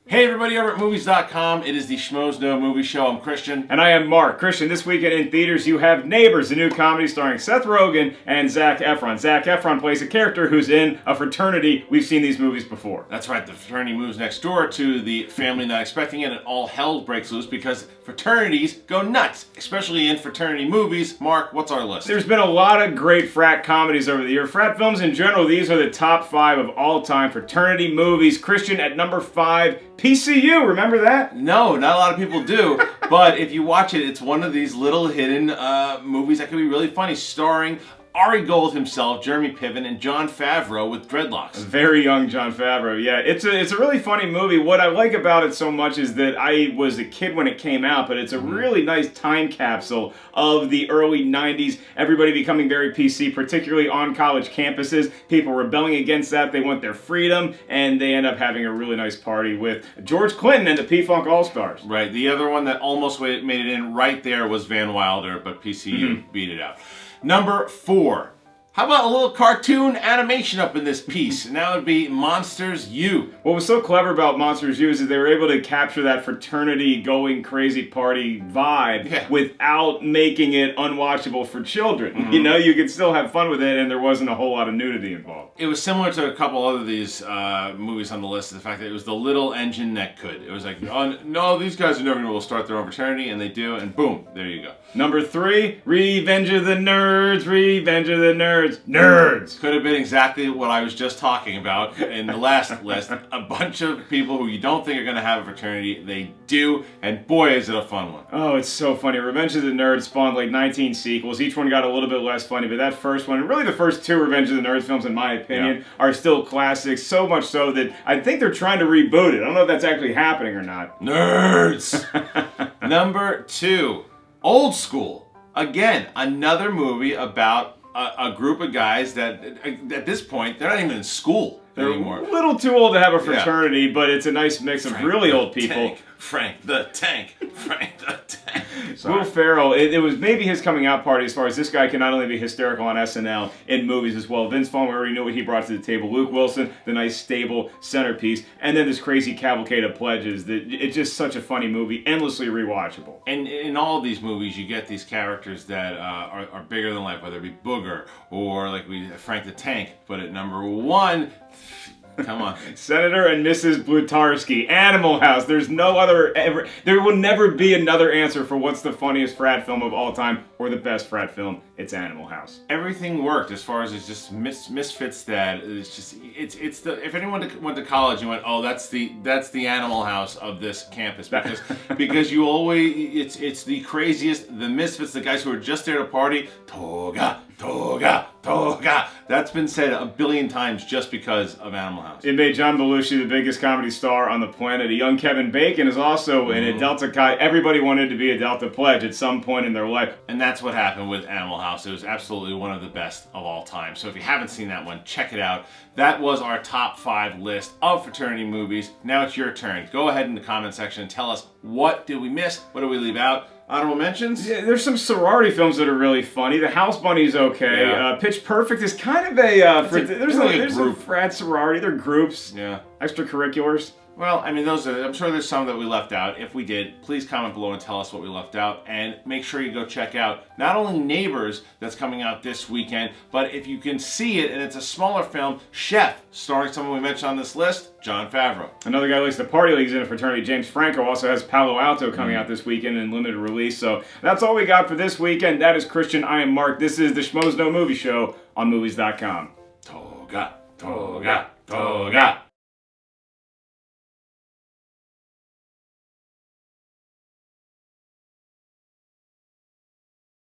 Hey everybody over at Movies.com. It is the Schmoes Know Movie Show. I'm Christian. And I am Mark. Christian, this weekend in theaters you have Neighbors, a new comedy starring Seth Rogen and Zac Efron. Zac Efron plays a character who's in a fraternity. We've seen these movies before. That's right, the fraternity moves next door to the family not expecting it, and all hell breaks loose because fraternities go nuts, especially in fraternity movies. Mark, what's our list? There's been a lot of great frat comedies over the year. Frat films in general, these are the top 5 of all time fraternity movies. Christian, at number 5, PCU, remember that? No, not a lot of people do, but if you watch it, it's one of these little hidden movies that can be really funny, starring Ari Gold himself, Jeremy Piven, and Jon Favreau with dreadlocks. Very young Jon Favreau, yeah. It's a really funny movie. What I like about it so much is that I was a kid when it came out, but it's a really nice time capsule of the early 90s. Everybody becoming very PC, particularly on college campuses. People rebelling against that. They want their freedom, and they end up having a really nice party with George Clinton and the P-Funk All-Stars. Right. The other one that almost made it in right there was Van Wilder, but PCU beat it out. Number 4. How about a little cartoon animation up in this piece? And that would be Monsters U. What was so clever about Monsters U is that they were able to capture that fraternity going crazy party vibe without making it unwatchable for children. You know, you could still have fun with it and there wasn't a whole lot of nudity involved. It was similar to a couple other of these movies on the list, the fact that it was the little engine that could. It was like, oh, no, these guys are never going to start their own fraternity, and they do, and boom, there you go. Number 3, Revenge of the Nerds, Revenge of the Nerds. Nerds! Could have been exactly what I was just talking about in the last list. A bunch of people who you don't think are going to have a fraternity, they do, and boy, is it a fun one. Oh, it's so funny. Revenge of the Nerds spawned like 19 sequels. Each one got a little bit less funny, but that first one, and really the first 2 Revenge of the Nerds films, in my opinion, are still classics. So much so that I think they're trying to reboot it. I don't know if that's actually happening or not. Nerds! Number 2, Old School. Again, another movie about a group of guys that, at this point, they're not even in school anymore. They're a little too old to have a fraternity, but it's a nice mix of really old people. Frank the Tank. Will Ferrell, it was maybe his coming out party as far as this guy can not only be hysterical on SNL, in movies as well. Vince Vaughn, we already knew what he brought to the table. Luke Wilson, the nice stable centerpiece. And then this crazy cavalcade of pledges. It's just such a funny movie, endlessly rewatchable. And in all of these movies, you get these characters that are bigger than life, whether it be Booger or like Frank the Tank. But at number 1... Come on. Senator and Mrs. Blutarsky, Animal House. There's no other there will never be another answer for what's the funniest frat film of all time or the best frat film. It's Animal House. Everything worked as far as it's just misfits that it's the if anyone went to college and went, oh, that's the Animal House of this campus because you always it's the craziest, the misfits, the guys who are just there to party. Toga. That's been said a billion times just because of Animal House. It made John Belushi the biggest comedy star on the planet. A young Kevin Bacon is also in it. Delta Chi. Everybody wanted to be a Delta Pledge at some point in their life. And that's what happened with Animal House. It was absolutely one of the best of all time. So if you haven't seen that one, check it out. That was our top 5 list of fraternity movies. Now it's your turn. Go ahead in the comment section and tell us, what did we miss? What did we leave out? Honorable mentions? Yeah, there's some sorority films that are really funny. The House Bunny's okay. Yeah. Pitch Perfect is kind of a... there's group. a frat sorority. They're groups. Yeah. Extracurriculars. Well, I mean, I'm sure there's some that we left out. If we did, please comment below and tell us what we left out. And make sure you go check out not only Neighbors, that's coming out this weekend, but if you can see it, and it's a smaller film, Chef, starring someone we mentioned on this list, Jon Favreau. Another guy who likes the party leagues in a fraternity, James Franco, also has Palo Alto coming out this weekend in limited release. So that's all we got for this weekend. That is Christian. I am Mark. This is the Schmoes Know Movie Show on Movies.com. Toga.